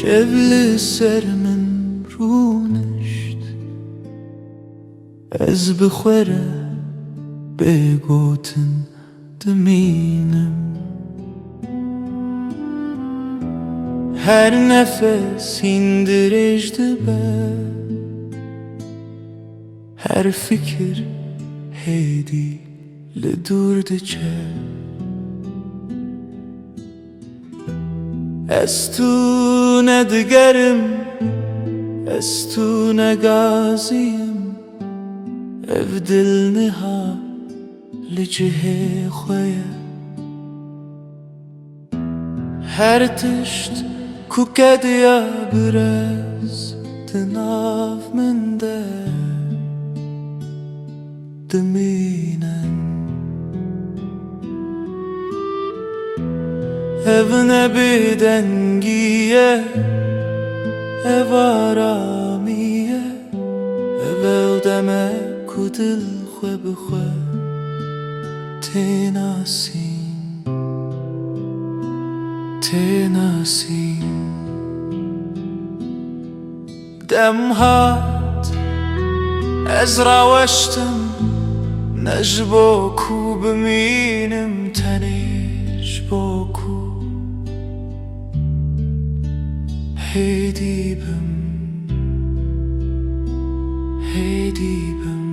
شبل سر من رونشت از بخوره بگوتن دمینم her nefes indirecdi be her fikir heydiyle durduça از تو ندگرم از تو نگازیم اف دل نها لجه خویه هر تشت کو کدیا برز تناف من ده دمینن ev nebidengiye ev aramiye ev deme kudil khwe bkhwe tenasin dem hat ez rawashtem nejboku biminim tanish boku Hey deepim, hey deepim